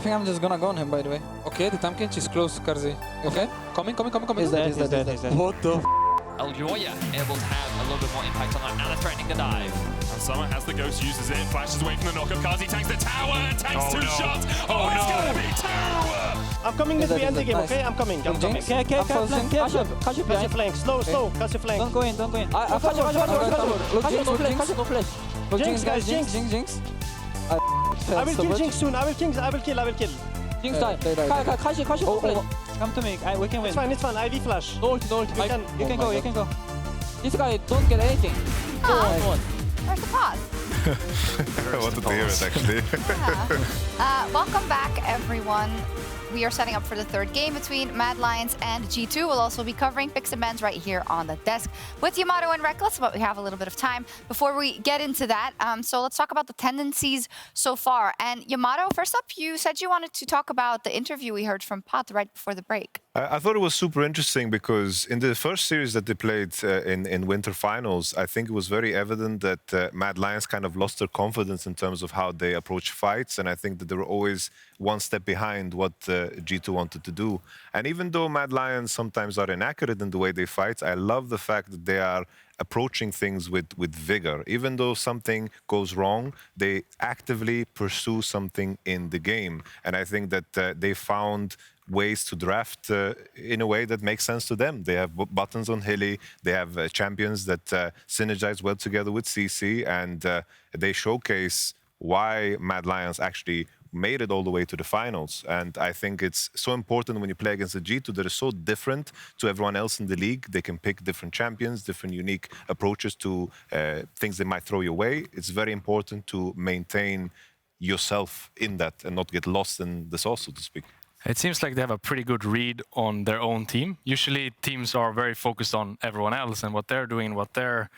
think I'm just gonna go on him, by the way. Okay, the Tamkinch is close, Carzzy. Okay, coming. He's dead. What the f? Elyoya able to have a little bit more impact on that. Ana threatening the dive. And Summer has the ghost, uses it, flashes away from the knockup. Carzzy tanks the tower and tanks two shots. Oh, it's gonna be two! I'm coming with the end game, okay? I'm coming. Okay, Flank, catch your flank. Slow, catch your flank. Don't go in. Catch no flash. Jinx, guys, Jinx. I will kill Jinx soon. I will kill. Jinx die. Caedrel, come to me. We can win. It's fine. IV flash. No ult. You can go. This guy don't get anything. Go on. Where's the pause? I wanted to hear it, actually. Yeah. Welcome back, everyone. We are setting up for the third game between Mad Lions and G2. We'll also be covering picks and bans right here on the desk with Yamato and Rekless, but we have a little bit of time before we get into that. So let's talk about the tendencies so far. And Yamato, first up, you said you wanted to talk about the interview we heard from Pot right before the break. I thought it was super interesting because in the first series that they played in Winter Finals, I think it was very evident that Mad Lions kind of lost their confidence in terms of how they approach fights. And I think that they were always one step behind what G2 wanted to do. And even though Mad Lions sometimes are inaccurate in the way they fight, I love the fact that they are approaching things with vigor. Even though something goes wrong, they actively pursue something in the game. And I think that they found ways to draft in a way that makes sense to them. They have buttons on Hilly, they have champions that synergize well together with CC, and they showcase why Mad Lions actually made it all the way to the finals. And I think it's so important when you play against a G2 that is so different to everyone else in the league. They can pick different champions, different unique approaches to things that might throw you away. It's very important to maintain yourself in that and not get lost in the sauce, so to speak. It seems like they have a pretty good read on their own team. Usually teams are very focused on everyone else and what they're doing, what their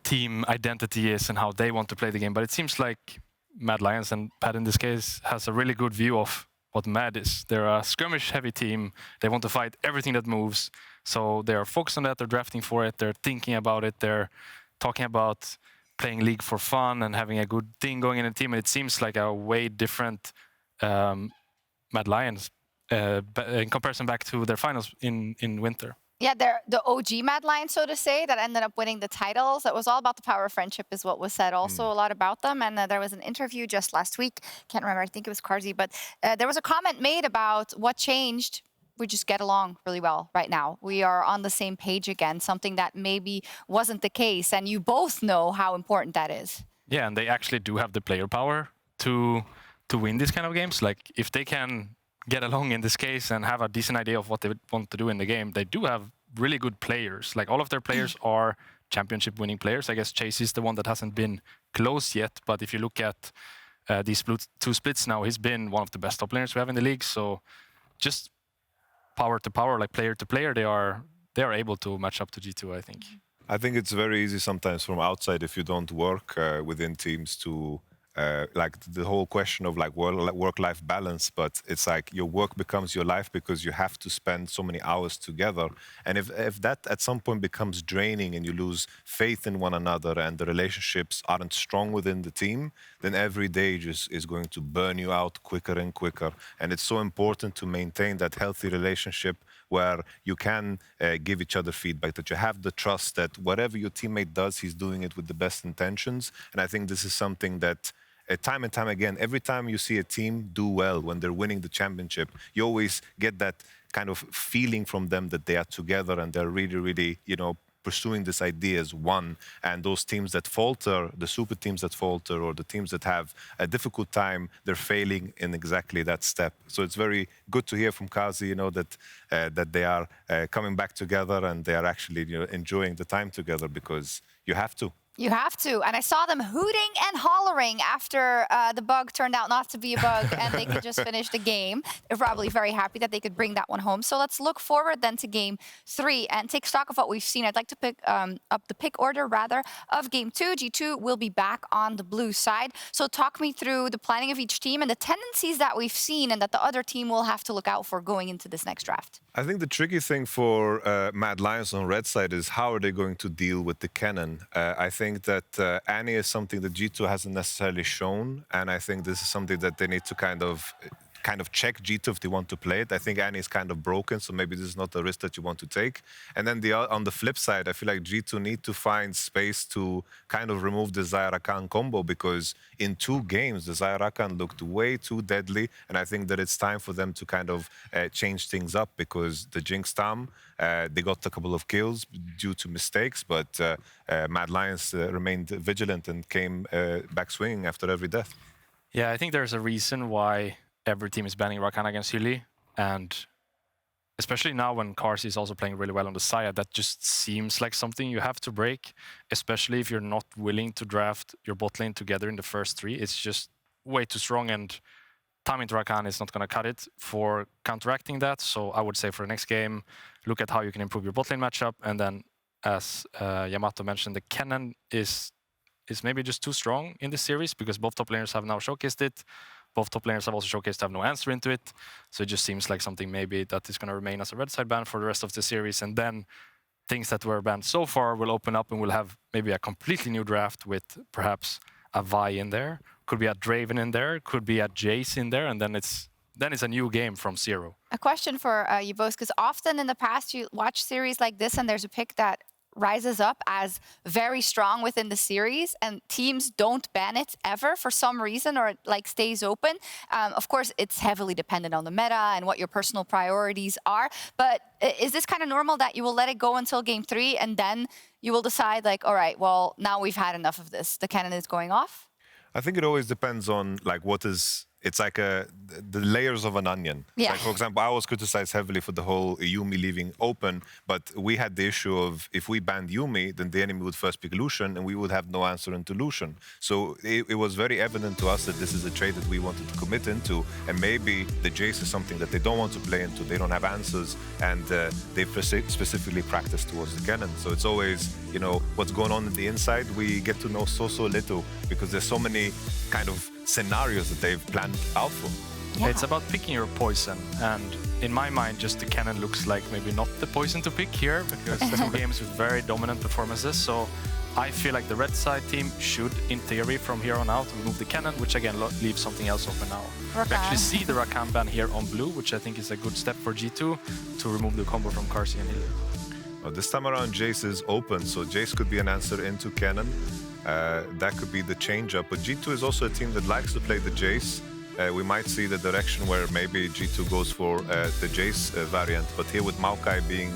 team identity is and how they want to play the game. But it seems like Mad Lions, and Pat in this case, has a really good view of what Mad is. They're a skirmish-heavy team. They want to fight everything that moves. So they're focused on that, they're drafting for it, they're thinking about it, they're talking about playing League for fun and having a good thing going in the team. And it seems like a way different Mad Lions in comparison back to their finals in Winter. Yeah, they're the OG Mad Lions, so to say, that ended up winning the titles. It was all about the power of friendship is what was said also a lot about them. And there was an interview just last week. Can't remember, I think it was Carzzy. But there was a comment made about what changed. We just get along really well right now. We are on the same page again, something that maybe wasn't the case. And you both know how important that is. Yeah, and they actually do have the player power to win these kind of games. Like, if they can get along in this case and have a decent idea of what they want to do in the game, they do have really good players. Like, all of their players are championship winning players. I guess Chasy is the one that hasn't been close yet, but if you look at these two splits now, he's been one of the best top laners we have in the league. So just power to power, like player to player, they are able to match up to G2, I think. I think it's very easy sometimes from outside if you don't work within teams to like the whole question of like work-life balance, but it's like your work becomes your life because you have to spend so many hours together. And if that at some point becomes draining and you lose faith in one another and the relationships aren't strong within the team, then every day just is going to burn you out quicker and quicker. And it's so important to maintain that healthy relationship where you can give each other feedback, that you have the trust that whatever your teammate does, he's doing it with the best intentions. And I think this is something that time and time again, every time you see a team do well when they're winning the championship, you always get that kind of feeling from them that they are together and they're really, really, you know, pursuing this idea as one. And those teams that falter, the super teams that falter, or the teams that have a difficult time, they're failing in exactly that step. So it's very good to hear from Carzzy, you know, that they are coming back together and they are actually, you know, enjoying the time together, because you have to. You have to. And I saw them hooting and hollering after the bug turned out not to be a bug and they could just finish the game. They're probably very happy that they could bring that one home. So let's look forward then to Game 3 and take stock of what we've seen. I'd like to pick up the pick order, rather, of Game 2. G2 will be back on the blue side. So talk me through the planning of each team and the tendencies that we've seen and that the other team will have to look out for going into this next draft. I think the tricky thing for Mad Lions on red side is how are they going to deal with the cannon. I think that Annie is something that G2 hasn't necessarily shown, and I think this is something that they need to kind of kind of check G2 if they want to play it. I think Annie is kind of broken, so maybe this is not a risk that you want to take. And then on the flip side, I feel like G2 need to find space to kind of remove the Xayah Rakan combo, because in 2 games, the Xayah Rakan looked way too deadly, and I think that it's time for them to kind of change things up, because the Jinx Tam, they got a couple of kills due to mistakes, but Mad Lions remained vigilant and came back swinging after every death. Yeah, I think there's a reason why every team is banning Rakan against Hyli, and especially now when Carzzy is also playing really well on the Xayah, that just seems like something you have to break, especially if you're not willing to draft your bot lane together in the first 3. It's just way too strong, and time into Rakan is not going to cut it for counteracting that. So I would say for the next game, look at how you can improve your bot lane matchup, and then as Yamato mentioned, the Cannon is maybe just too strong in this series, because both top laners have now showcased it. Both top laners have also showcased to have no answer into it. So it just seems like something maybe that is going to remain as a red side ban for the rest of the series. And then things that were banned so far will open up, and we'll have maybe a completely new draft with perhaps a Vi in there. Could be a Draven in there. Could be a Jayce in there. And then it's a new game from zero. A question for you both, because often in the past you watch series like this and there's a pick that rises up as very strong within the series and teams don't ban it ever for some reason, or it like stays open. Of course, it's heavily dependent on the meta and what your personal priorities are. But is this kind of normal that you will let it go until game 3 and then you will decide like, all right, well, now we've had enough of this. The cannon is going off? I think it always depends on like what is. It's like the layers of an onion. Yeah. Like, for example, I was criticized heavily for the whole Yuumi leaving open, but we had the issue of if we banned Yuumi, then the enemy would first pick Lucian, and we would have no answer into Lucian. So it was very evident to us that this is a trade that we wanted to commit into, and maybe the Jayce is something that they don't want to play into. They don't have answers, and they specifically practice towards the cannon. So it's always, you know, what's going on in the inside. We get to know so little because there's so many kind of scenarios that they've planned out for. Yeah. It's about picking your poison, and in my mind, just the cannon looks like maybe not the poison to pick here, because 2 games with very dominant performances. So I feel like the red side team should, in theory, from here on out, remove the cannon, which again leaves something else open now. Rakan. We actually see the Rakan ban here on blue, which I think is a good step for G2 to remove the combo from Carzzy and Lulu. Well, this time around, Jayce is open, so Jayce could be an answer into cannon. That could be the change-up. But G2 is also a team that likes to play the Jayce. We might see the direction where maybe G2 goes for the Jayce variant. But here with Maokai being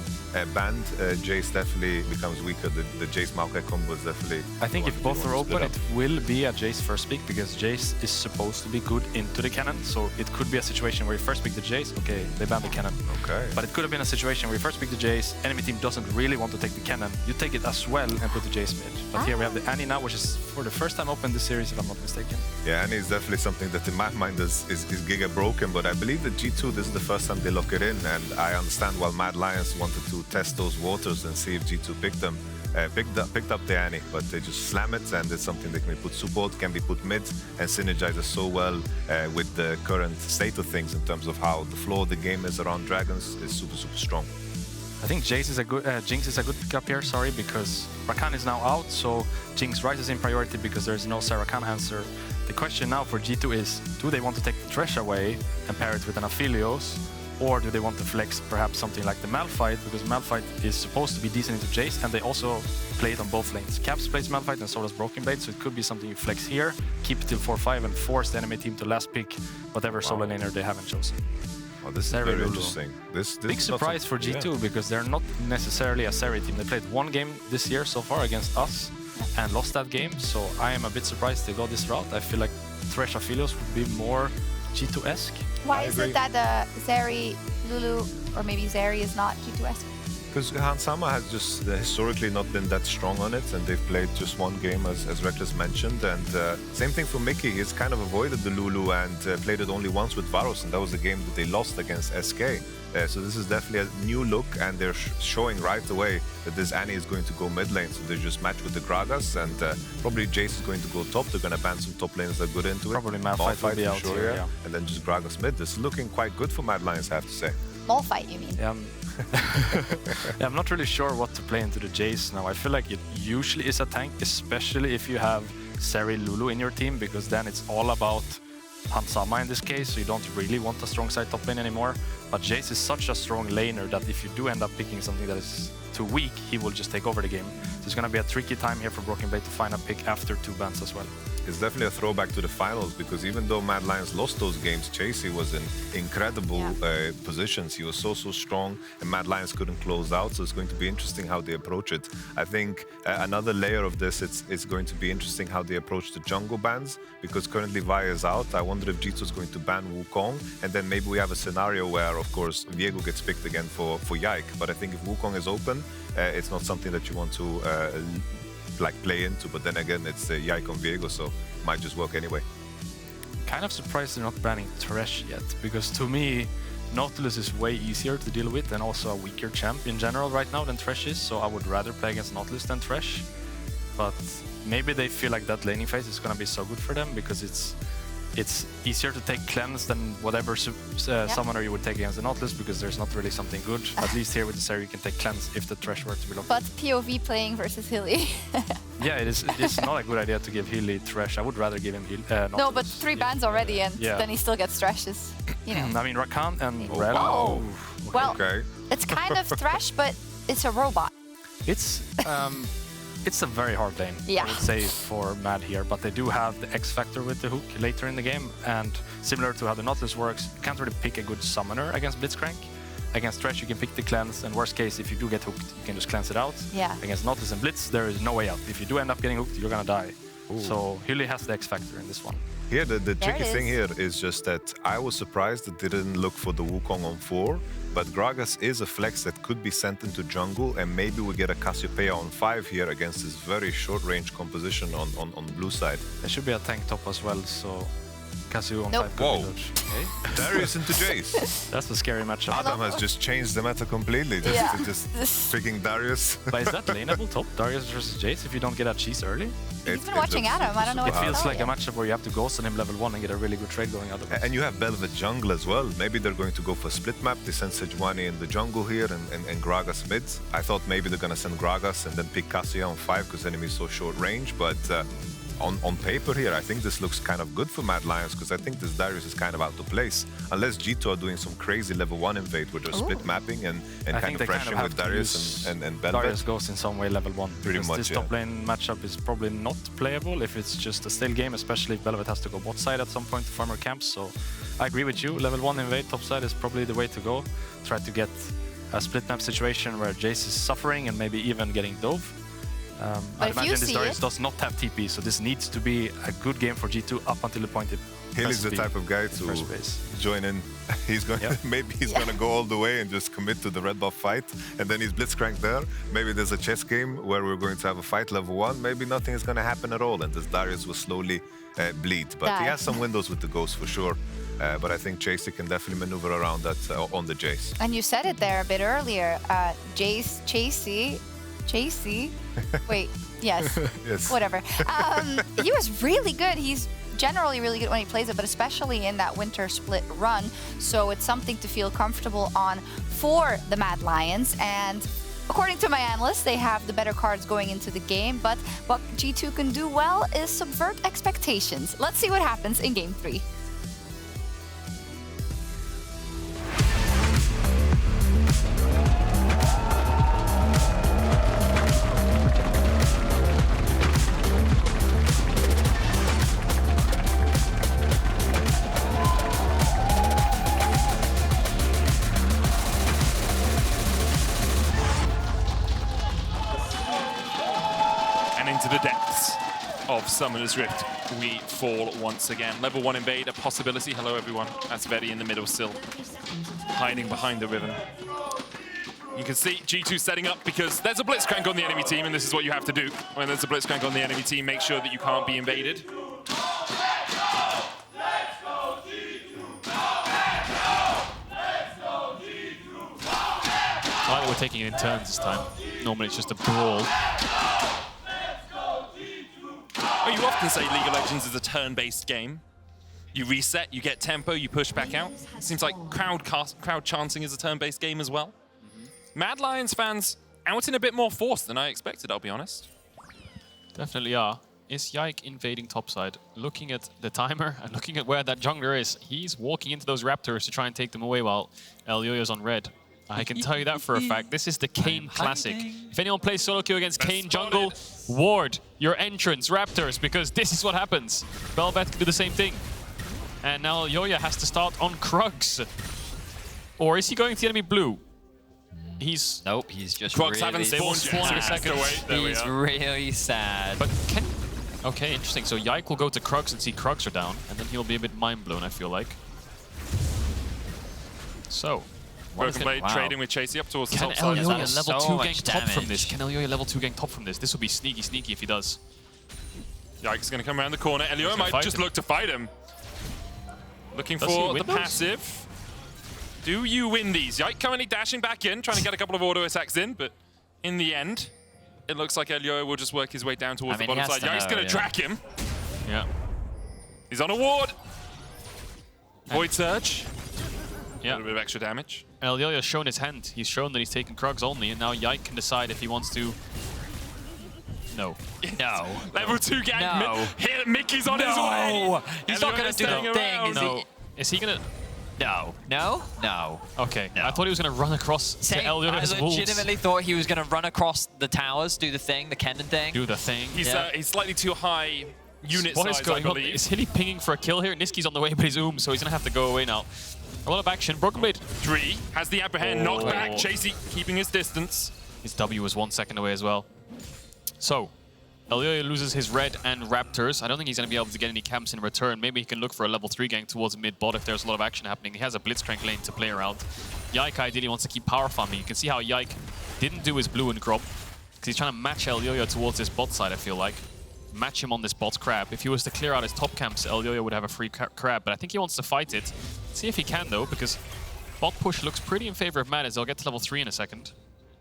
banned, Jayce definitely becomes weaker. The Jayce Maokai combo is definitely... I think if both are open, it will be a Jayce first pick, because Jayce is supposed to be good into the cannon. So it could be a situation where you first pick the Jayce, okay, they ban the cannon. Okay. But it could have been a situation where you first pick the Jayce, enemy team doesn't really want to take the cannon, you take it as well and put the Jayce mid. But here we have the Annie now, which is for the first time open this series, if I'm not mistaken. Yeah, Annie is definitely something that in my mind is giga broken, but I believe that G2, this is the first time they lock it in, and I understand why Mad Lions wanted to test those waters and see if G2 picked up the Annie, but they just slam it, and it's something that can be put support, can be put mid, and synergizes so well with the current state of things in terms of how the flow of the game is around Dragons is super strong. I think Jayce is a good, Jinx is a good pickup here, sorry, because Rakan is now out, so Jinx rises in priority because there is no Rakan answer. The question now for G2 is, do they want to take the Thresh away and pair it with an Aphelios, or do they want to flex perhaps something like the Malphite, because Malphite is supposed to be decent into Jayce, and they also play it on both lanes. Caps plays Malphite and so does BrokenBlade, so it could be something you flex here, keep it till 4-5 and force the enemy team to last pick whatever solo laner they haven't chosen. Oh, this is very interesting. This big surprise for G2, because they're not necessarily a Zeri team. They played 1 game this year so far against us and lost that game, so I am a bit surprised they go this route. I feel like Thresh Aphelios would be more G2-esque. Why is it that Zeri, Lulu, or maybe Zeri is not G2-esque? Because Hansama has just historically not been that strong on it, and they've played just 1 game, as Rekless mentioned. And same thing for Mikyx. He's kind of avoided the Lulu and played it only once with Varus, and that was the game that they lost against SK. So this is definitely a new look, and they're showing right away that this Annie is going to go mid lane. So they just match with the Gragas, and probably Jayce is going to go top. They're going to ban some top lanes that are good into it. Probably Malphite will be out sure, here, yeah. And then just Gragas mid. This is looking quite good for Mad Lions, I have to say. Malphite, you mean? Yeah. Yeah, I'm not really sure what to play into the Jayce now. I feel like it usually is a tank, especially if you have Zeri Lulu in your team, because then it's all about Hans Sama in this case, so you don't really want a strong side top lane anymore. But Jayce is such a strong laner that if you do end up picking something that is too weak, he will just take over the game. So it's going to be a tricky time here for BrokenBlade to find a pick after 2 bans as well. It's definitely a throwback to the finals, because even though Mad Lions lost those games, Chasy was in incredible positions. He was so strong, and Mad Lions couldn't close out, so it's going to be interesting how they approach it. I think another layer of this, it's going to be interesting how they approach the jungle bans, because currently Vi is out. I wonder if G2 is going to ban Wukong, and then maybe we have a scenario where, of course, Viego gets picked again for Yike. But I think if Wukong is open, it's not something that you want to like play into, but then again, it's Yike on Viego, so it might just work anyway. Kind of surprised they're not banning Thresh yet, because to me, Nautilus is way easier to deal with and also a weaker champ in general right now than Thresh is, so I would rather play against Nautilus than Thresh. But maybe they feel like that laning phase is going to be so good for them, because it's easier to take cleanse than whatever summoner you would take against the Nautilus, because there's not really something good. At least here with the Zeri you can take cleanse if the Thresh were to be locked. But POV playing versus Hilly. Yeah, it's not a good idea to give Hilly Thresh. I would rather give him Nautilus. No, but 3 bans already, and then he still gets Thrashes. You know. I mean, Rakan and Rel. Oh. Well, okay. It's kind of Thresh, but it's a robot. It's a very hard lane, yeah. I would say, for Mad here, but they do have the X Factor with the hook later in the game, and similar to how the Nautilus works, you can't really pick a good summoner against Blitzcrank. Against Thresh, you can pick the cleanse, and worst case, if you do get hooked, you can just cleanse it out. Yeah. Against Nautilus and Blitz, there is no way out. If you do end up getting hooked, you're gonna die. Ooh. So Hilly has the X Factor in this one. Here, the tricky thing here is just that I was surprised that they didn't look for the Wukong on 4, but Gragas is a flex that could be sent into jungle, and maybe we get a Cassiopeia on 5 here against this very short-range composition on the blue side. There should be a tank top as well, so Cassio on 5 could Whoa. be dodge. Okay. Darius into Jayce. That's a scary matchup. Adam has just changed the meta completely, just picking Darius. But is that laneable top, Darius versus Jayce, if you don't get a cheese early? He's been watching Adam, I don't know what It to feels tell like you. a matchup where you have to ghost on him level 1 and get a really good trade going otherwise. And you have Bel'Veth jungle as well. Maybe they're going to go for split map. They send Sejuani in the jungle here and Gragas mid. I thought maybe they're going to send Gragas and then pick Cassia on 5 because enemy is so short range, but on paper here, I think this looks kind of good for Mad Lions, because I think this Darius is kind of out of place. Unless G2 are doing some crazy level 1 invade where they're split mapping and kind of pressuring with Darius and Bel'Veth. Darius goes in some way level 1. Pretty much, this top lane matchup is probably not playable if it's just a stale game, especially if Bel'Veth has to go bot side at some point to farmer camps. So I agree with you. Level 1 invade top side is probably the way to go. Try to get a split map situation where Jayce is suffering and maybe even getting dove. I imagine this Darius does not have TP, so this needs to be a good game for G2 up until the point it Hilly's the type of guy to join in. He's going maybe he's going to go all the way and just commit to the red buff fight, and then he's Blitzcrank there. Maybe there's a chess game where we're going to have a fight level 1. Maybe nothing is going to happen at all, and this Darius will slowly bleed. But he has some windows with the ghost for sure. But I think Chasy can definitely maneuver around that on the Jayce. And you said it there a bit earlier. Chasy. Wait, yes. Yes. Whatever. He was really good. He's generally really good when he plays it, but especially in that winter split run. So it's something to feel comfortable on for the Mad Lions. And according to my analysts, they have the better cards going into the game. But what G2 can do well is subvert expectations. Let's see what happens in Game 3. Into the depths of Summoner's Rift we fall once again. Level 1 invade, a possibility. Hello everyone, that's Vedi in the middle still, hiding behind the ribbon. You can see G2 setting up because there's a Blitzcrank on the enemy team, and this is what you have to do. When there's a Blitzcrank on the enemy team, make sure that you can't be invaded. I like that we're taking it in turns this time. Normally it's just a brawl. Oh, you often say League of Legends is a turn-based game. You reset, you get tempo, you push back out. Seems like crowd chanting is a turn-based game as well. Mad Lions fans out in a bit more force than I expected, I'll be honest. Definitely are. is Yike invading topside. Looking at the timer and looking at where that jungler is, he's walking into those Raptors to try and take them away while Elyoya's on red. I can tell you that for a fact. This is the Kayn Classic. If anyone plays solo queue against Kayn jungle, ward your entrance, Raptors, because this is what happens. Bel'Veth can do the same thing. And now Elyoya has to start on Krugs. Or is he going to the enemy blue? He's... Nope, he's just Krugs really... haven't spawned yet. He's really sad. But can... Okay, interesting. So Yike will go to Krugs and see Krugs are down, and then he'll be a bit mind-blown, I feel like. So... BrokenBlade trading with Chasy up towards the Can top side. Elyoya level 2 much gank top from damage. this? Can Elyoya level 2 gank top from this? This will be sneaky if he does. Yike's going to come around the corner. Elyoya might just look to fight him. Looking for the passive. Do you win these? Yike currently dashing back in, trying to get a couple of auto attacks in, but in the end, it looks like Elyoya will just work his way down towards the bottom side. Yike's going to track him. Yeah. He's on a ward. Void Surge. Yeah. A little bit of extra damage. Elyoya's shown his hand. He's shown that he's taken Krugs only, and now Yike can decide if he wants to... No. No. Level 2 gank. No. Here, Mikyx on his way. He's not going to do the thing, is he? Is he going to... No. No? No. Okay. No. I thought he was going to run across to Elyoya's I wolves. legitimately thought he was going to run across the towers, do the thing, the Cannon thing. Do the thing. He's slightly too high unit What size, is going I on? believe. Is Hilly pinging for a kill here? Nisqy's on the way, but he's so he's going to have to go away now. A lot of action. BrokenBlade. 3 has the apprehend, knocked back. Chasy keeping his distance. His W was 1 second away as well. So, Elyoya loses his red and Raptors. I don't think he's going to be able to get any camps in return. Maybe he can look for a level 3 gank towards mid-bot if there's a lot of action happening. He has a Blitzcrank lane to play around. Yike ideally wants to keep power farming. You can see how Yike didn't do his blue and Grob, because he's trying to match Elyoya towards this bot side, I feel like. Match him on this bot crab. If he was to clear out his top camps, Elyoya would have a free crab, but I think he wants to fight it. See if he can, though, because bot push looks pretty in favor of Mad as they'll get to level 3 in a second.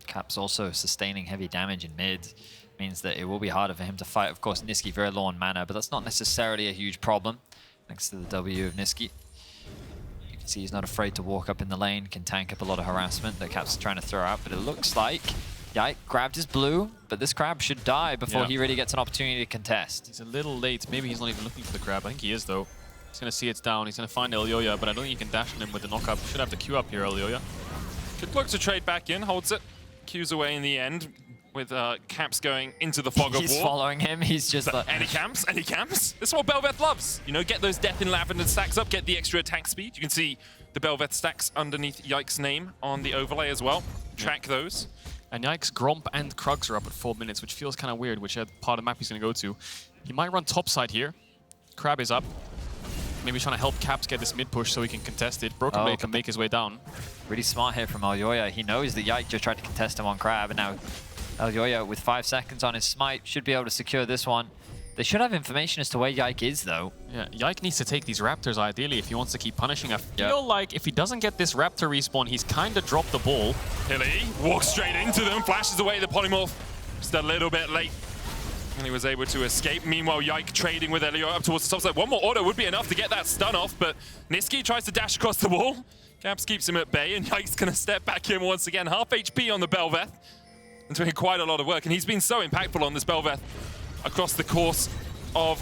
Cap's also sustaining heavy damage in mid. Means that it will be harder for him to fight. Of course, Nisqy very low on mana, but that's not necessarily a huge problem. Thanks to the W of Nisqy. You can see he's not afraid to walk up in the lane, can tank up a lot of harassment that Cap's trying to throw out, but it looks like Yike grabbed his blue, but this crab should die before he really gets an opportunity to contest. He's a little late. Maybe he's not even looking for the crab. I think he is, though. He's going to see it's down. He's going to find Elyoya, but I don't think he can dash on him with the knockup. Should have to queue up here, Elyoya. Could look to trade back in, holds it, queues away in the end, with Caps going into the fog of war. He's following him. He's just like... Any camps? Any camps? This is what Bel'Veth loves. You know, get those Death in Lavender stacks up, get the extra attack speed. You can see the Bel'Veth stacks underneath Yike's name on the overlay as well. Track those. And Yike's Gromp and Krugs are up at 4 minutes, which feels kind of weird, which part of the map he's going to go to. He might run topside here. Crab is up. Maybe trying to help Caps get this mid push so he can contest it. BrokenBlade can make his way down. Really smart here from Elyoya. He knows that Yike just tried to contest him on Crab, and now Elyoya, with 5 seconds on his smite, should be able to secure this one. They should have information as to where Yike is, though. Yeah, Yike needs to take these Raptors, ideally, if he wants to keep punishing. I feel like if he doesn't get this Raptor respawn, he's kind of dropped the ball. Hilly walks straight into them, flashes away the polymorph. Just a little bit late. And he was able to escape. Meanwhile, Yike trading with Elyoya up towards the top side. One more auto would be enough to get that stun off, but Nisqy tries to dash across the wall. Caps keeps him at bay, and Yike's going to step back in once again. Half HP on the Bel'Veth. And doing quite a lot of work, and he's been so impactful on this Bel'Veth across the course of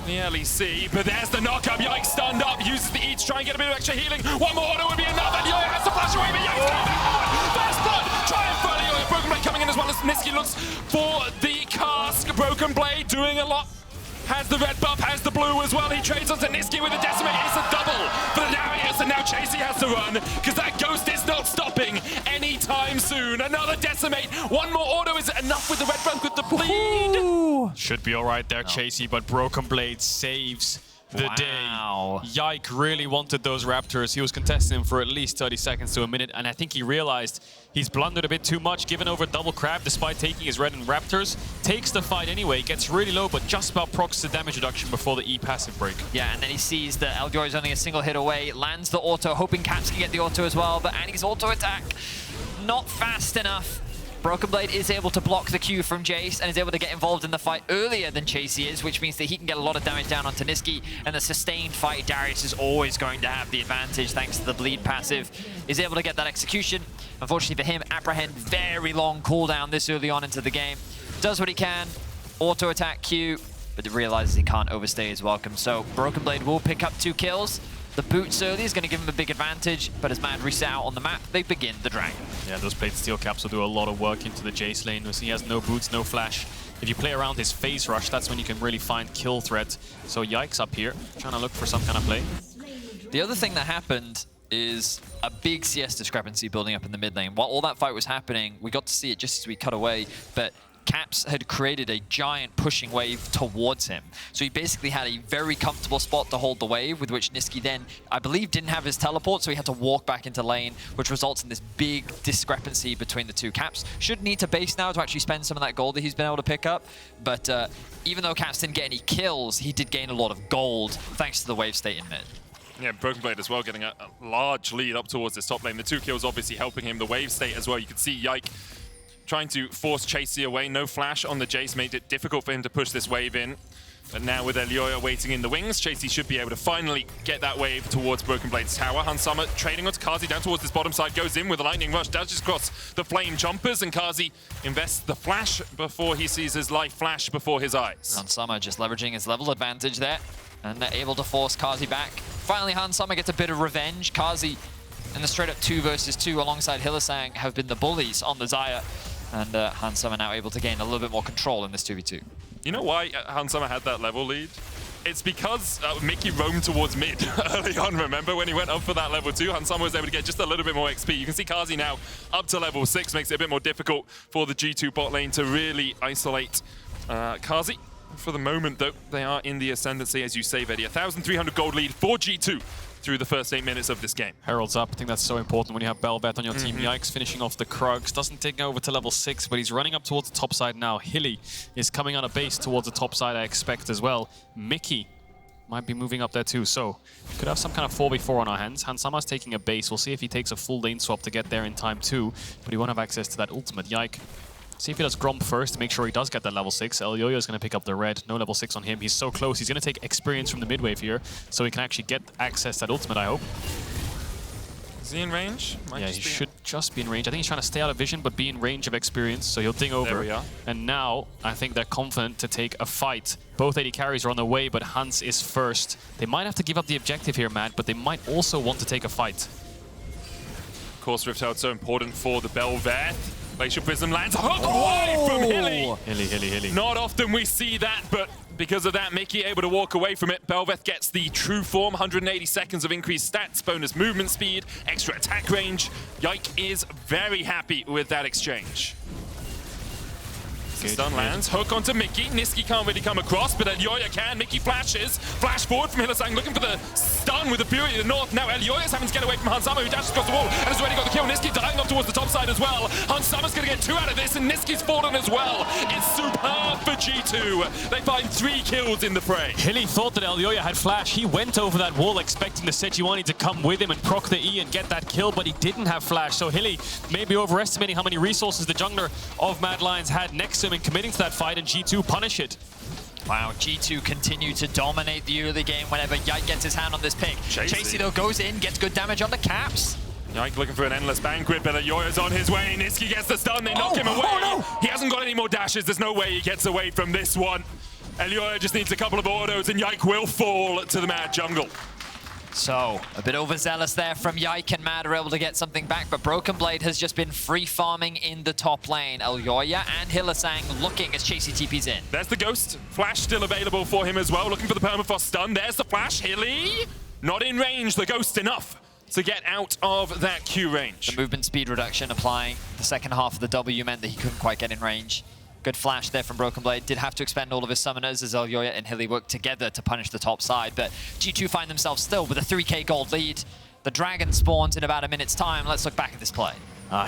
the LEC. But there's the knockup. Yike stunned up, uses the E to try and get a bit of extra healing. One more auto would be enough, and Elyoya has to flash away, but Yike's coming back forward. First blood, trying for Elyoya. BrokenBlade coming in as well as Nisqy looks for the cask. BrokenBlade doing a lot. Has the red buff, has the blue as well. He trades onto Nisqy with a decimate. It's a double for the Darius, and now Chasy has to run because that ghost is not stopping anytime soon. Another decimate. One more auto is enough with the red buff with the bleed. Ooh. Should be all right there, Chasy, but BrokenBlade saves the day. Yike really wanted those Raptors. He was contesting them for at least 30 seconds to a minute, and I think he realized he's blundered a bit too much, given over double crab despite taking his red and Raptors. Takes the fight anyway, gets really low, but just about procs the damage reduction before the E passive break. Yeah, and then he sees that Elyoya is only a single hit away, lands the auto, hoping Caps can get the auto as well, but Annie's auto attack not fast enough. BrokenBlade is able to block the Q from Jayce and is able to get involved in the fight earlier than Chasy is, which means that he can get a lot of damage down onto Nisqy, and the sustained fight, Darius is always going to have the advantage thanks to the bleed passive. Is able to get that execution. Unfortunately for him, apprehend, very long cooldown this early on into the game. Does what he can, auto attack Q, but he realizes he can't overstay his welcome. So BrokenBlade will pick up 2 kills. The boots early is going to give him a big advantage, but as Mad reset out on the map, they begin the Dragon. Yeah, those plate steel caps will do a lot of work into the Jayce lane. He has no boots, no flash. If you play around his phase rush, that's when you can really find kill threat. So Yike's up here, trying to look for some kind of play. The other thing that happened is a big CS discrepancy building up in the mid lane. While all that fight was happening, we got to see it just as we cut away, but Caps had created a giant pushing wave towards him. So he basically had a very comfortable spot to hold the wave, with which Nisqy then, I believe, didn't have his teleport, so he had to walk back into lane, which results in this big discrepancy between the two. Caps should need to base now to actually spend some of that gold that he's been able to pick up, but even though Caps didn't get any kills, he did gain a lot of gold thanks to the wave state in mid. Yeah, BrokenBlade as well, getting a large lead up towards this top lane. The 2 kills obviously helping him. The wave state as well. You can see Yike trying to force Chasy away. No flash on the Jayce made it difficult for him to push this wave in. But now with Elyoya waiting in the wings, Chasy should be able to finally get that wave towards BrokenBlade's tower. Hansama trading onto Carzzy down towards this bottom side, goes in with a lightning rush, dashes across the flame jumpers, and Carzzy invests the flash before he sees his life flash before his eyes. Hansama just leveraging his level advantage there, and they're able to force Carzzy back. Finally, Hansama gets a bit of revenge. Carzzy in the straight-up 2 versus 2 alongside Hylissang have been the bullies on the Xayah, and Hansama now able to gain a little bit more control in this 2v2. You know why Hansama had that level lead? It's because Mikyx roamed towards mid early on, remember? When he went up for that level 2, Hansama was able to get just a little bit more XP. You can see Carzzy now up to level 6, makes it a bit more difficult for the G2 bot lane to really isolate Carzzy. For the moment, though, they are in the ascendancy, as you say, Vedi. 1,300 gold lead for G2 through the first 8 minutes of this game. Herald's up. I think that's so important when you have Bel'Veth on your team. Yikes finishing off the Krugs. Doesn't take over to level 6, but he's running up towards the top side now. Hilly is coming out of base towards the top side, I expect, as well. Mikyx might be moving up there too, so could have some kind of 4v4 on our hands. Hansama's taking a base. We'll see if he takes a full lane swap to get there in time too, but he won't have access to that ultimate. Yike. See if he does Gromp first to make sure he does get that level 6. Elyoya is going to pick up the red. No level 6 on him. He's so close. He's going to take experience from the mid-wave here, so he can actually get access to that ultimate, I hope. Is he in range? Yeah, he should just be in range. I think he's trying to stay out of vision, but be in range of experience, so he'll ding over. There we are. And now, I think they're confident to take a fight. Both AD carries are on the way, but Hans is first. They might have to give up the objective here, Matt, but they might also want to take a fight. Of course, Rift Herald so important for the Bel'Veth. Glacial Prism lands a hook wide from Hilly. Hilly. Not often we see that, but because of that, Mikyx able to walk away from it. Bel'Veth gets the true form, 180 seconds of increased stats, bonus movement speed, extra attack range. Yike is very happy with that exchange. Stun lands, hook onto Mikyx. Nisqy can't really come across, but Elyoya can. Mikyx flashes, flash forward from Hylissang, looking for the stun with the Fury to the north. Now Elyoya's having to get away from Hansama, who dashes across the wall and has already got the kill. Nisqy dying up towards the top side as well. Hansama's going to get 2 out of this, and Nisqy's fallen as well. It's superb for G2. They find 3 kills in the fray. Hilly thought that Elyoya had flash. He went over that wall expecting the Sejuani to come with him and proc the E and get that kill, but he didn't have flash. So Hilly may be overestimating how many resources the jungler of Mad Lions had next to him and committing to that fight, and G2 punish it. Wow, G2 continue to dominate the early game whenever Yike gets his hand on this pick. Chasy though goes in, gets good damage on the Caps. Yike looking for an endless banquet, but Elyoya's on his way. Nisqy gets the stun, they knock him away. No. He hasn't got any more dashes, there's no way he gets away from this one. Elyoya just needs a couple of autos and Yike will fall to the Mad jungle. So, a bit overzealous there from Yike, and Mad are able to get something back, but BrokenBlade has just been free farming in the top lane. Elyoya and Hylissang looking as Chasy TP's in. There's the Ghost. Flash still available for him as well, looking for the permafrost stun. There's the flash. Hilly, not in range. The Ghost enough to get out of that Q range. The movement speed reduction applying the second half of the W meant that he couldn't quite get in range. Good flash there from BrokenBlade. Did have to expend all of his summoners as Elyoya and Hilly work together to punish the top side, but G2 find themselves still with a 3k gold lead. The Dragon spawns in about a minute's time. Let's look back at this play.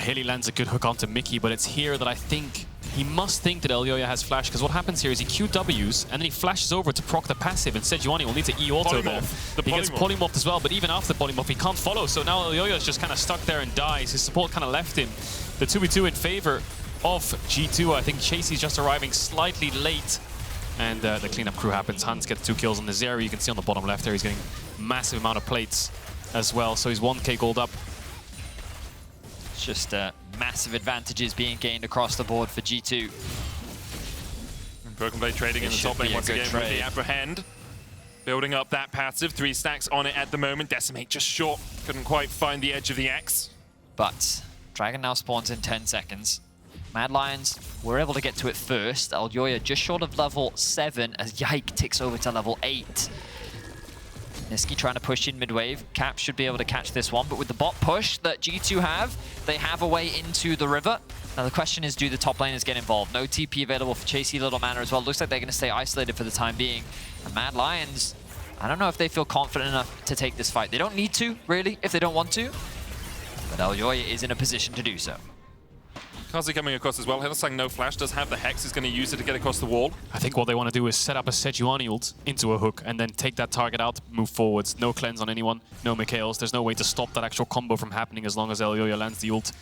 Hilly lands a good hook onto Mikyx, but it's here that I think he must think that Elyoya has flash, because what happens here is he QWs and then he flashes over to proc the passive, and Sejuani will need to E-auto there. He gets polymorphed as well, but even after the polymorph he can't follow, so now Elyoya's just kind of stuck there and dies. His support kind of left him. The 2v2 in favor of G2. I think Chasy's just arriving slightly late, and the cleanup crew happens. Hans gets 2 kills on the Zeri. You can see on the bottom left there he's getting massive amount of plates as well, so he's 1k gold up. It's just massive advantages being gained across the board for G2. BrokenBlade trading in the top lane once again with the apprehend. Building up that passive, 3 stacks on it at the moment. Decimate just short, couldn't quite find the edge of the axe. But Dragon now spawns in 10 seconds. Mad Lions were able to get to it first. Elyoya just short of level 7 as Yike ticks over to level 8. Nisqy trying to push in mid-wave. Cap should be able to catch this one, but with the bot push that G2 have, they have a way into the river. Now the question is, do the top laners get involved? No TP available for Chasy, Little Mana as well. Looks like they're going to stay isolated for the time being. And Mad Lions, I don't know if they feel confident enough to take this fight. They don't need to, really, if they don't want to. But Elyoya is in a position to do so. Carzzy coming across as well. Hylissang no flash, does have the Hex, is going to use it to get across the wall. I think what they want to do is set up a Sejuani ult into a hook and then take that target out, move forwards. No cleanse on anyone, no Mikyx. There's no way to stop that actual combo from happening as long as Elyoya lands the ult.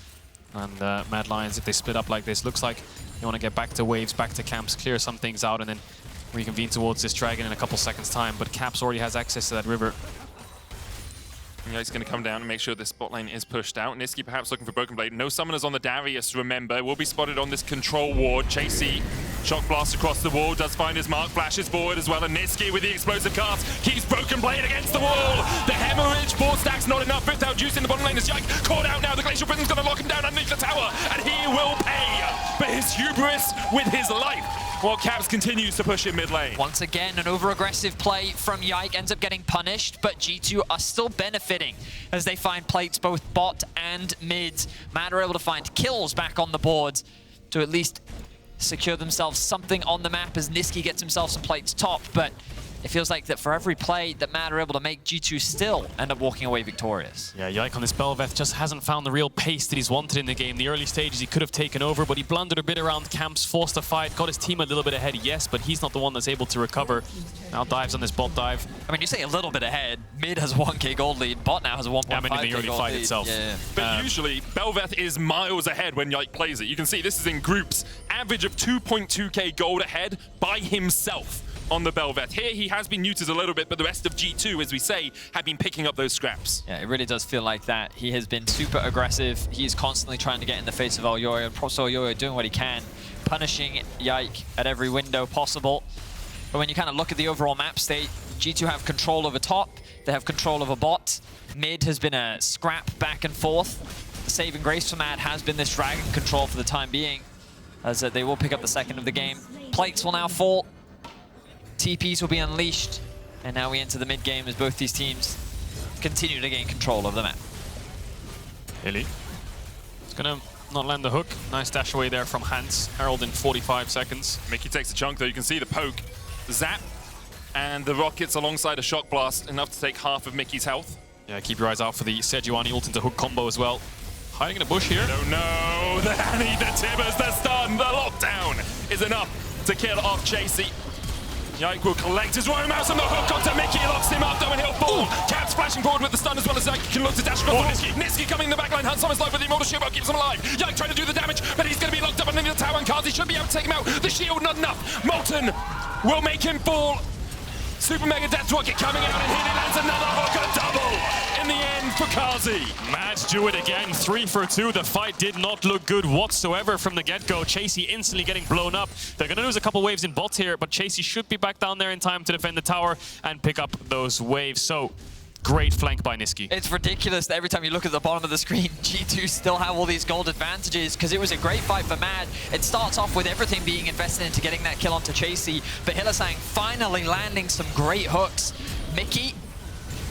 And Mad Lions, if they split up like this, looks like they want to get back to waves, back to camps, clear some things out, and then reconvene towards this dragon in a couple seconds' time. But Caps already has access to that river. Yike's going to come down and make sure this bot lane is pushed out. Nisqy perhaps looking for BrokenBlade. No summoners on the Darius, remember. Will be spotted on this control ward. Chasy, shock blast across the wall, does find his mark, flashes forward as well. And Nisqy with the explosive cast keeps BrokenBlade against the wall. The hemorrhage, 4 stacks, not enough. 5th out juice in the bottom lane as Yike caught out now. The Glacial Prison's going to lock him down underneath the tower. And he will pay for his hubris with his life, while Caps continues to push in mid lane. Once again, an over-aggressive play from Yike ends up getting punished, but G2 are still benefiting as they find plates both bot and mid. Mad are able to find kills back on the board to at least secure themselves something on the map as Nisqy gets himself some plates top, but it feels like that for every play that Mad are able to make, G2 still end up walking away victorious. Yeah, Yike on this Bel'Veth just hasn't found the real pace that he's wanted in the game. The early stages he could have taken over, but he blundered a bit around camps, forced a fight, got his team a little bit ahead, yes, but he's not the one that's able to recover. Now dives on this bot dive. I mean, you say a little bit ahead. Mid has a 1k gold lead, bot now has a 1.5k yeah, I mean, the early fight lead. itself. Yeah. But usually, Bel'Veth is miles ahead when Yike plays it. You can see this is in groups. Average of 2.2k gold ahead by himself on the Bel'Veth. Here he has been neutered a little bit, but the rest of G2, as we say, have been picking up those scraps. Yeah, it really does feel like that. He has been super aggressive. He's constantly trying to get in the face of Elyoya. Props to Elyoya doing what he can, punishing Yike at every window possible. But when you kind of look at the overall map state, G2 have control over top. They have control over bot. Mid has been a scrap back and forth. The saving grace for Mad has been this dragon control for the time being, as they will pick up the second of the game. Plates will now fall. TPs will be unleashed, and now we enter the mid game as both these teams continue to gain control of the map. Hilly. It's gonna not land the hook. Nice dash away there from Hans. Herald in 45 seconds. Mikyx takes a chunk though. You can see the poke, the zap, and the rockets alongside a shock blast, enough to take half of Mickey's health. Yeah, keep your eyes out for the Sejuani ult into hook combo as well. Hiding in a bush here. No, the Hanny, the Tibbers, the stun, the lockdown is enough to kill off Chasy. Yike will collect his Royal Mouse and the hook onto Mikyx, locks him up though and he'll fall. Caps flashing forward with the stun as well as Yike can look to dash across Nisqy. Nisqy coming in the backline, hunts on his life with the immortal shield, keeps him alive. Yike trying to do the damage, but he's going to be locked up underneath the tower and Carzzy should be able to take him out. The shield not enough. Molten will make him fall. Super Mega Death Rocket coming out and here he lands another hook, a double in the end for Carzzy. Mad do it again, 3 for 2. The fight did not look good whatsoever from the get-go. Chasy instantly getting blown up. They're going to lose a couple waves in bots here, but Chasy should be back down there in time to defend the tower and pick up those waves. So, great flank by Nisqy. It's ridiculous that every time you look at the bottom of the screen, G2 still have all these gold advantages because it was a great fight for Mad. It starts off with everything being invested into getting that kill onto Chasy, but Hylissang finally landing some great hooks. Mikyx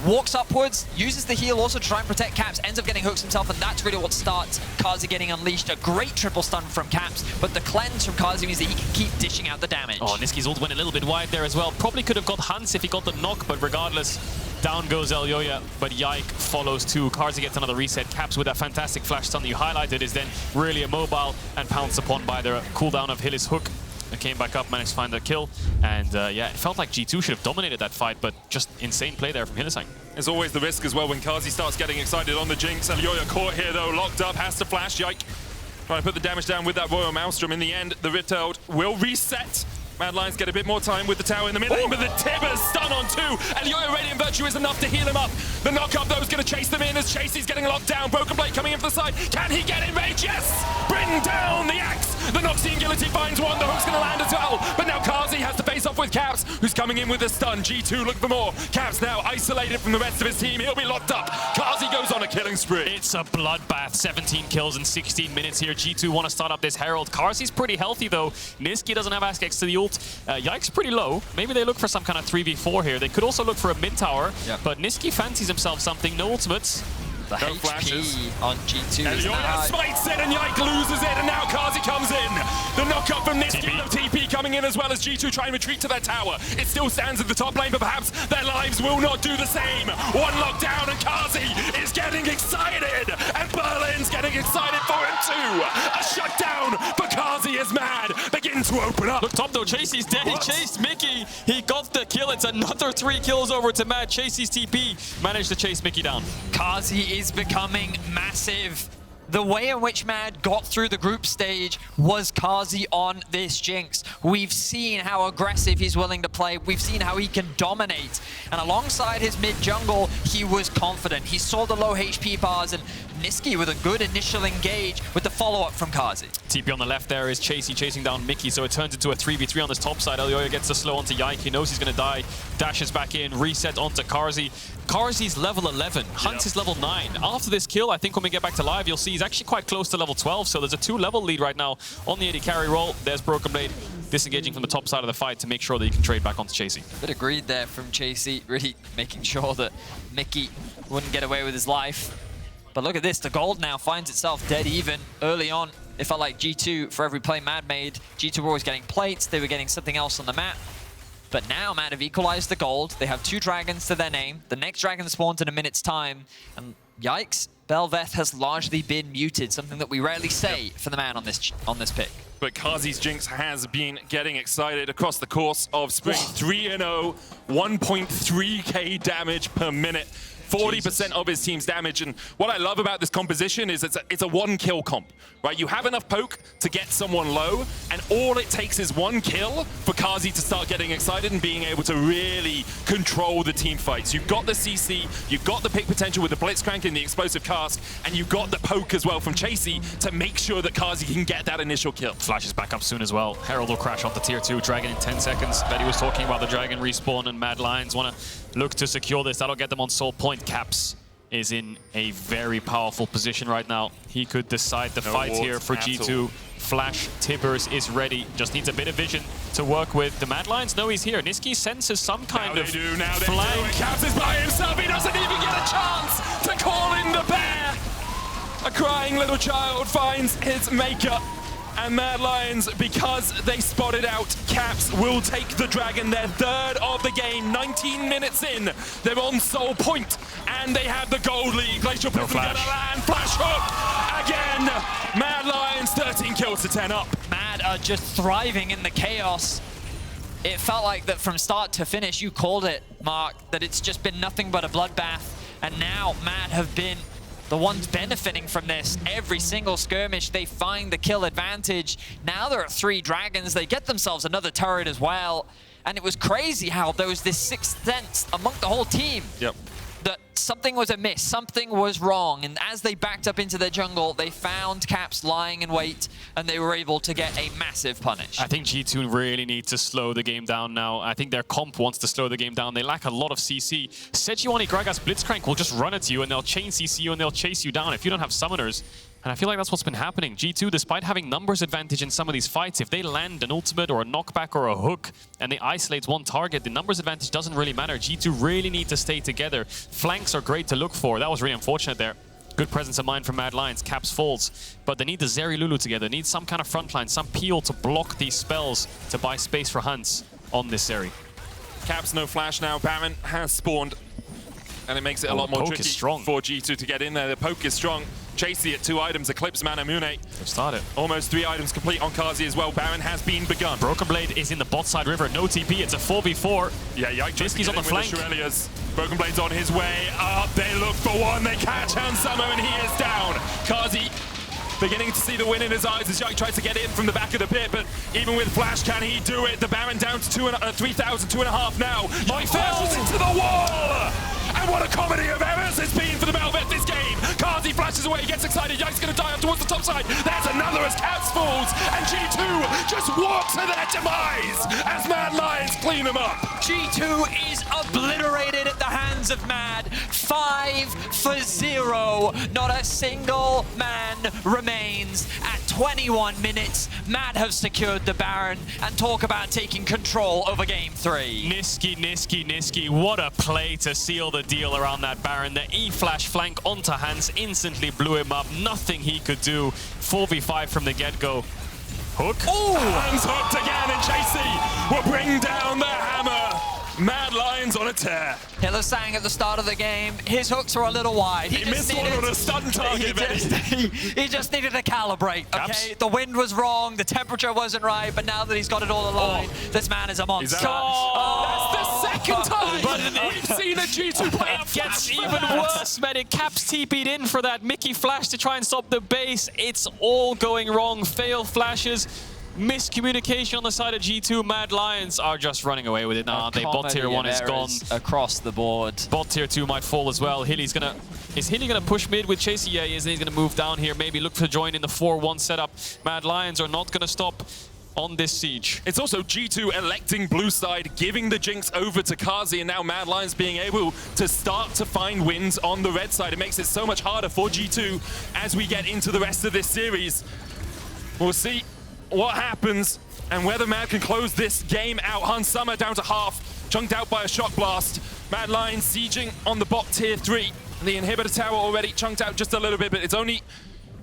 walks upwards, uses the heal also to try and protect Caps, ends up getting hooks himself, and that's really what starts Carzzy getting unleashed. A great triple stun from Caps, but the cleanse from Carzzy means that he can keep dishing out the damage. Oh, Nisqy's ult went a little bit wide there as well. Probably could have got Hans if he got the knock, but regardless, down goes Elyoya, but Yike follows too. Carzzy gets another reset. Caps with that fantastic flash stun that you highlighted is then really immobile and pounced upon by the cooldown of Hillis' hook. It came back up, managed to find the kill, and yeah, it felt like G2 should have dominated that fight, but just insane play there from Hylissang. There's always the risk as well when Carzzy starts getting excited on the Jinx. Elyoya caught here though, locked up, has to flash. Yike trying to put the damage down with that Royal Maelstrom. In the end, the Rift Herald will reset. Mad Lions get a bit more time with the tower in the mid lane, but the Tibbers stun on 2. Elyoya Radiant Virtue is enough to heal him up. The knock-up though is going to chase them in as Chasy's getting locked down. BrokenBlade coming in for the side. Can he get in range? Yes! Bring down the axe The Noxian Guillotine finds one. The hook's going to land as well. But now Carzzy has to face off with Caps, who's coming in with a stun. G2 looking for more. Caps now isolated from the rest of his team. He'll be locked up. Carzzy goes on a killing spree. It's a bloodbath. 17 kills in 16 minutes here. G2 want to start up this Herald. Carzzy's pretty healthy though. Nisqy doesn't have access to the ult. Yike's pretty low. Maybe they look for some kind of 3v4 here. They could also look for a mid tower. Yep. But Nisqy fancies himself something. No ultimates. The no HP flashes on G2 is Elyoya smites it and Yike loses it, and now Carzzy comes in. The knockup from Nisqy, the TP coming in as well as G2 try and retreat to their tower. It still stands at the top lane, but perhaps their lives will not do the same. One lockdown and Carzzy is getting excited, and Berlin's getting excited for him too. A shutdown for Carzzy is mad. Begin to open up. Look top though, Chasy's dead. He chased Mikyx. He got the kill. It's another 3 kills over to Mad. Chasy's TP managed to chase Mikyx down. Carzzy is becoming massive. The way in which Mad got through the group stage was Carzzy on this Jinx. We've seen how aggressive he's willing to play. We've seen how he can dominate. And alongside his mid jungle, he was confident. He saw the low HP bars, and Nisqy with a good initial engage with the follow-up from Carzzy. TP on the left there is Chasy chasing down Mikyx, so it turns into a 3v3 on this top side. Elyoya gets the slow onto Yike. He knows he's going to die. Dashes back in, reset onto Carzzy. Carzzy's level 11, Hunt is level 9. After this kill, I think when we get back to live, you'll see he's actually quite close to level 12, so there's a 2-level lead right now on the AD carry role. There's BrokenBlade disengaging from the top side of the fight to make sure that he can trade back onto Chasy. Bit of greed there from Chasy, really making sure that Mikyx wouldn't get away with his life. But look at this, the gold now finds itself dead even early on. It felt like G2, for every play Mad made, G2 were always getting plates, they were getting something else on the map. But now Mad have equalized the gold. They have 2 dragons to their name. The next dragon spawns in a minute's time. And yikes, Bel'Veth has largely been muted, something that we rarely say for the man on this pick. But Carzzy's Jinx has been getting excited across the course of Spring. 3-0, 1.3k damage per minute. 40% of his team's damage, and what I love about this composition is it's a 1-kill comp, right? You have enough poke to get someone low, and all it takes is 1 kill for Carzzy to start getting excited and being able to really control the team fights. You've got the CC, you've got the pick potential with the Blitzcrank and the explosive cast, and you've got the poke as well from Chasy to make sure that Carzzy can get that initial kill. Flashes back up soon as well. Herald will crash onto tier 2, Dragon in 10 seconds. Betty was talking about the Dragon respawn, and Mad Lions want to look to secure this. That'll get them on soul point. Caps is in a very powerful position right now. He could decide the fight here for G2. Flash Tibbers is ready. Just needs a bit of vision to work with. The Mad Lions know he's here. Nisqy senses some kind of flank. Caps is by himself. He doesn't even get a chance to call in the bear. A crying little child finds his maker. And Mad Lions, because they spotted out Caps, will take the Dragon, their 3rd of the game. 19 minutes in, they're on soul point, and they have the gold lead. Glacial Prism gonna land, flash hook again. Mad Lions, 13 kills to 10 up. Mad are just thriving in the chaos. It felt like that from start to finish, you called it, Mark, that it's just been nothing but a bloodbath. And now Mad have been the ones benefiting from this. Every single skirmish, they find the kill advantage. Now there are 3 dragons. They get themselves another turret as well. And it was crazy how there was this 6th sense among the whole team. Yep. That something was amiss, something was wrong. And as they backed up into their jungle, they found Caps lying in wait, and they were able to get a massive punish. I think G2 really need to slow the game down now. I think their comp wants to slow the game down. They lack a lot of CC. Sejuani, Gragas, Blitzcrank will just run at you, and they'll chain CC you, and they'll chase you down if you don't have summoners. And I feel like that's what's been happening. G2, despite having numbers advantage in some of these fights, if they land an ultimate or a knockback or a hook and they isolate one target, the numbers advantage doesn't really matter. G2 really need to stay together. Flanks are great to look for. That was really unfortunate there. Good presence of mind from Mad Lions. Caps falls. But they need the Zeri Lulu together. They need some kind of frontline, some peel to block these spells to buy space for hunts on this Zeri. Caps no flash now. Baron has spawned. And it makes it a lot more tricky for G2 to get in there. The poke is strong. Chasy at 2 items, Eclipse, Mana, Mune. They've started. Almost 3 items complete on Carzzy as well. Baron has been begun. BrokenBlade is in the bot side river. No TP, it's a 4v4. Yeah, Yike Nisqy's on the flank. BrokenBlade's on his way up. They look for one. They catch Summer, and he is down. Carzzy beginning to see the win in his eyes as Yike tries to get in from the back of the pit, but even with Flash, can he do it? The Baron down to 3,000, 2.5 now. Yike falls into the wall! And what a comedy of errors it's been for the Bel'Veth this game! Carzzy flashes away, gets excited. Yike's going to die up towards the top side. There's another as Caps falls. And G2 just walks to their demise as Mad Lions clean them up. G2 is obliterated at the hands of Mad. 5-0. Not a single man remains. At 21 minutes, Mad have secured the Baron, and talk about taking control over Game 3. Nisqy. What a play to seal the deal around that Baron. The E-flash flank onto Hans instantly blew him up. Nothing he could do. 4v5 from the get-go. Hook. Ooh. Hans hooked again, and Chasy will bring down the hammer. Mad Lions on a tear. Hylissang at the start of the game, his hooks were a little wide. He missed one on a stun target, he just needed to calibrate, okay? The wind was wrong, the temperature wasn't right, but now that he's got it all aligned, this man is a monster. That's the second time we've seen a G2 player. It gets even worse, man. It Caps TP'd in for that Mikyx flash to try and stop the base. It's all going wrong. Failed flashes. Miscommunication on the side of G2. Mad Lions are just running away with it now, aren't they? Bot tier 1 is gone. Across the board. Bot tier 2 might fall as well. Is Hilly gonna push mid with Chasy? Yeah, he is. He's gonna move down here. Maybe look to join in the 4-1 setup. Mad Lions are not gonna stop on this siege. It's also G2 electing blue side, giving the Jinx over to Carzzy, and now Mad Lions being able to start to find wins on the red side. It makes it so much harder for G2 as we get into the rest of this series. We'll see what happens and whether Mad can close this game out. Summer down to half, chunked out by a shock blast. Mad Lions sieging on the bot tier 3. The inhibitor tower already chunked out just a little bit, but it's only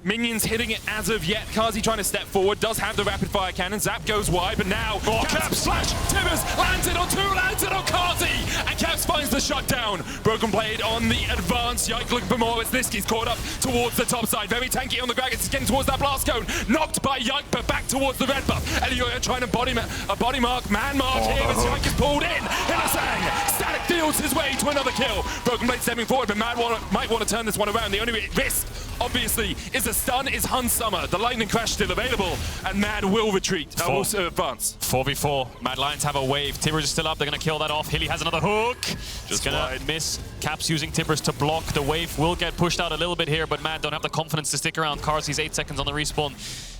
minions hitting it as of yet. Carzzy trying to step forward, does have the rapid fire cannon. Zap goes wide, but now Caps flash, Tibbers landed on 2, landed on Carzzy, and Caps finds the shutdown. BrokenBlade on the advance. Yike looking for more as Nisqy's caught up towards the top side. Very tanky on the Gragas, he's getting towards that blast cone. Knocked by Yike, but back towards the red buff. Elyoya trying to body mark, man mark here as Yike is pulled in. Hylissang static fields his way to another kill. BrokenBlade stepping forward, but Mad might want to turn this one around. The only risk, obviously, is a stun is Summer. The lightning crash still available, and Mad will retreat. Also advance. 4v4. Mad Lions have a wave. Tibbers is still up. They're going to kill that off. Hilly has another hook. Just going to miss. Caps using Tibbers to block. The wave will get pushed out a little bit here, but Mad don't have the confidence to stick around. Carzzy's 8 seconds on the respawn.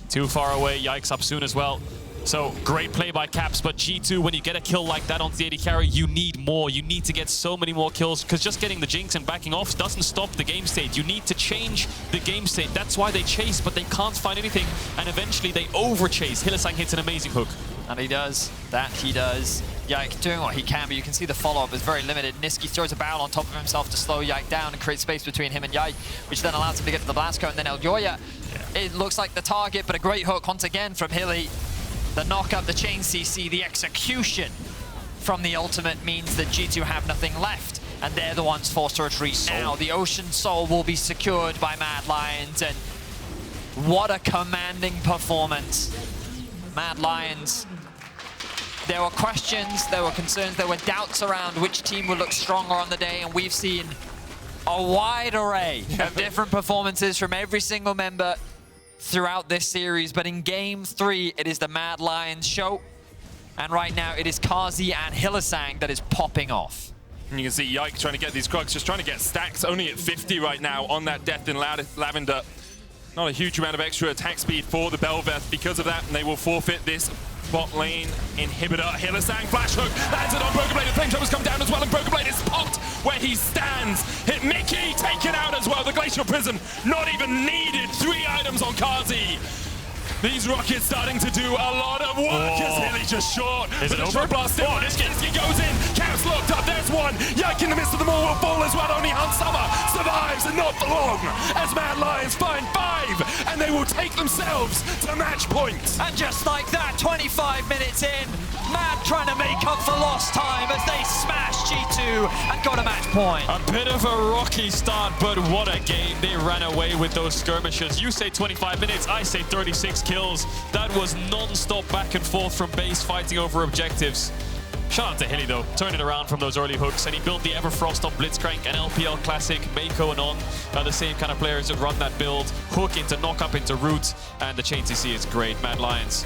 Too far away. Yike's up soon as well. So, great play by Caps, but G2, when you get a kill like that onto the AD carry, you need more. You need to get so many more kills, because just getting the Jinx and backing off doesn't stop the game state. You need to change the game state. That's why they chase, but they can't find anything, and eventually they over-chase. Hylissang hits an amazing hook. And he does. That he does. Yike doing what he can, but you can see the follow-up is very limited. Nisqy throws a barrel on top of himself to slow Yike down and create space between him and Yike, which then allows him to get to the blast cone. And then Elyoya, it looks like the target, but a great hook once again from Hilly. The knock-up, the chain CC, the execution from the ultimate means that G2 have nothing left, and they're the ones forced to retreat now. The Ocean Soul will be secured by Mad Lions, and what a commanding performance. Mad Lions, there were questions, there were concerns, there were doubts around which team would look stronger on the day, and we've seen a wide array of different performances from every single member throughout this series, but in Game 3, it is the Mad Lions show. And right now, it is Carzzy and Hylissang that is popping off. And you can see Yike trying to get these Krugs, just trying to get stacks, only at 50 right now on that Death in Lavender. Not a huge amount of extra attack speed for the Bel'Veth because of that, and they will forfeit this bot lane inhibitor. Hylissang flash hook, landed on BrokenBlade. The flamethrowers come down as well, and BrokenBlade is popped where he stands. Hit Mikyx, taken out as well. The Glacial Prism, not even needed. 3 items on Carzzy. These rockets starting to do a lot of work as Hilly just short. Is it over? Blast still. Nisqy goes in. Caps locked up. There's one. Yike in the midst of them all will fall as well. Only Summer survives, and not for long. As Mad Lions find 5, and they will take themselves to match point. And just like that, 25 minutes in, Mad trying to make up for lost time as they smash G2 and got a match point. A bit of a rocky start, but what a game. They ran away with those skirmishes. You say 25 minutes, I say 36 kills. That was non-stop back and forth from base, fighting over objectives. Shout out to Hilly though, turned it around from those early hooks, and he built the Everfrost on Blitzcrank, an LPL classic. Mako and On are the same kind of players that run that build. Hook into knock up into root, and the chain CC is great. Mad Lions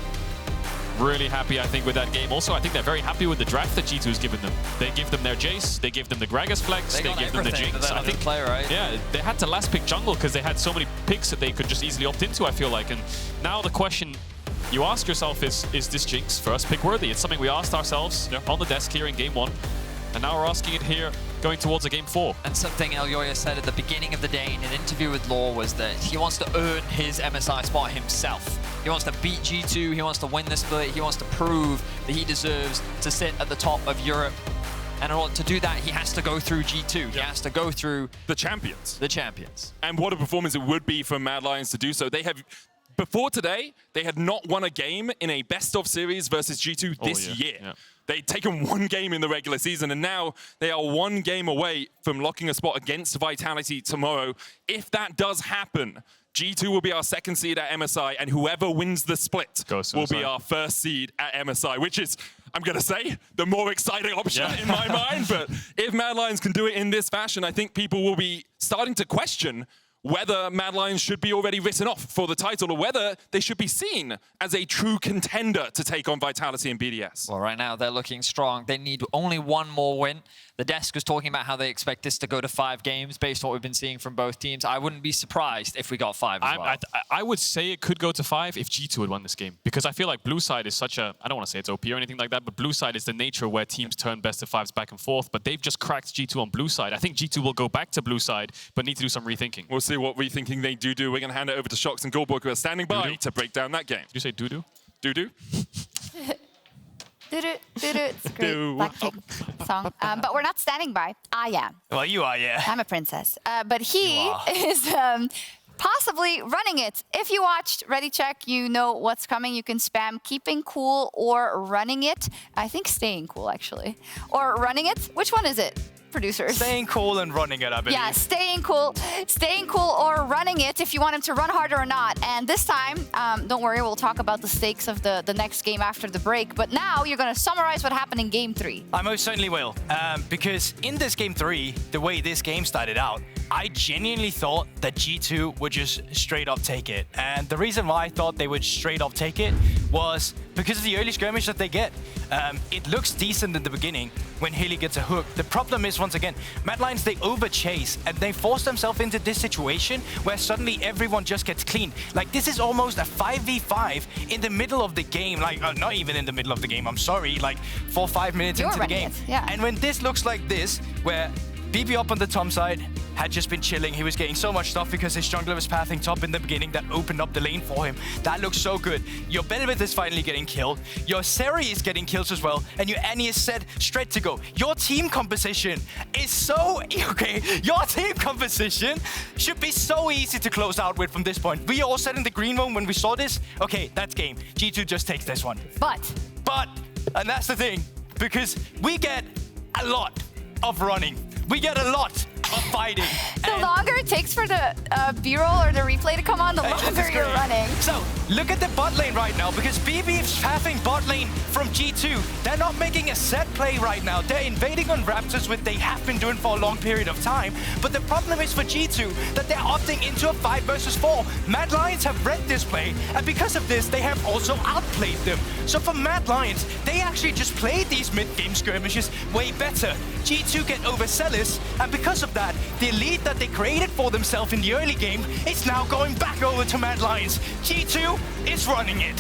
really happy, I think, with that game. Also, I think they're very happy with the draft that G2 has given them. They give them their Jayce, they give them the Gragas flex, they give them the Jinx. I think, play, right? yeah, they had to last pick jungle because they had so many picks that they could just easily opt into, I feel like. And now the question you ask yourself is this Jinx first pick worthy? It's something we asked ourselves on the desk here in game 1. And now we're asking it here, going towards a game 4. And something Elyoya said at the beginning of the day in an interview with Law was that he wants to earn his MSI spot himself. He wants to beat G2, he wants to win the split, he wants to prove that he deserves to sit at the top of Europe. And in order to do that, he has to go through G2. He has to go through the champions. The champions. And what a performance it would be for Mad Lions to do so. They have, before today, they had not won a game in a best-of series versus G2 this year. Yeah. They'd taken one game in the regular season, and now they are one game away from locking a spot against Vitality tomorrow. If that does happen, G2 will be our second seed at MSI, and whoever wins the split will be our first seed at MSI, which is, I'm going to say, the more exciting option in my mind. But if Mad Lions can do it in this fashion, I think people will be starting to question whether Mad Lions should be already written off for the title or whether they should be seen as a true contender to take on Vitality and BDS. Well, right now they're looking strong. They need only one more win. The desk was talking about how they expect this to go to 5 games based on what we've been seeing from both teams. I wouldn't be surprised if we got 5 as well. I would say it could go to 5 if G2 had won this game. Because I feel like Blue Side is such a, I don't want to say it's OP or anything like that, but Blue Side is the nature where teams turn best of 5s back and forth. But they've just cracked G2 on Blue Side. I think G2 will go back to Blue Side, but need to do some rethinking. We'll see what rethinking they do. We're going to hand it over to Sjokz and Guldborg, who are standing by to break down that game. Did you say doo-doo? Doo-doo? Doo-doo, doo-doo. It's a great Blackpink song. But we're not standing by. I am. Well, you are, yeah. I'm a princess. But he is possibly running it. If you watched Ready Check, you know what's coming. You can spam keeping cool or running it. I think staying cool, actually. Or running it. Which one is it? Producers. Staying cool and running it, I believe. Yeah, staying cool or running it if you want him to run harder or not. And this time, don't worry, we'll talk about the stakes of the next game after the break. But now you're going to summarize what happened in game 3. I most certainly will. Because in this game 3, the way this game started out, I genuinely thought that G2 would just straight up take it. And the reason why I thought they would straight up take it was because of the early skirmish that they get. It looks decent in the beginning when Hyli gets a hook. The problem is, once again, Mad Lions, they over-chase and they force themselves into this situation where suddenly everyone just gets clean. Like, this is almost a 5v5 in the middle of the game. Like, not even in the middle of the game, I'm sorry. Like, 4 or 5 minutes into the game. And when this looks like this, where BB up on the top side had just been chilling. He was getting so much stuff because his jungler was pathing top in the beginning that opened up the lane for him. That looks so good. Your Bel'Veth is finally getting killed. Your Zeri is getting kills as well. And your Annie is set straight to go. Your team composition is so... Okay, your team composition should be so easy to close out with from this point. We all said in the green room when we saw this, okay, that's game. G2 just takes this one. But, and that's the thing, because we get a lot of running. We get a lot of fighting. The longer it takes for the B-roll or the replay to come on, the longer you're running. So, look at the bot lane right now, because BB is pathing bot lane from G2. They're not making a set play right now. They're invading on Raptors, which they have been doing for a long period of time. But the problem is for G2 that they're opting into a 5 versus 4. Mad Lions have read this play, and because of this, they have also outplayed them. So for Mad Lions, they actually just played these mid-game skirmishes way better. G2 get overzealous, and because of that, the lead that they created for themselves in the early game is now going back over to Mad Lions. G2 is running it.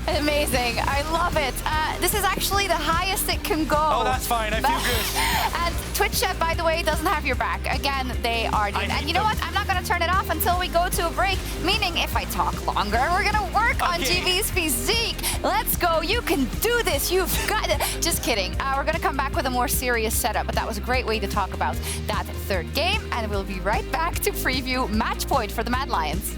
Amazing. I love it. This is actually the highest it can go. Oh, that's fine. I feel good. And Twitch chat, by the way, doesn't have your back. Again, they are doing. And you know what? I'm not going to turn it off until we go to a break. Meaning, if I talk longer, we're going to work on GV's physique. Let's go. You can do this. You've got it. Just kidding. We're going to come back with a more serious setup. But that was a great way to talk about that third game. And we'll be right back to preview match point for the Mad Lions.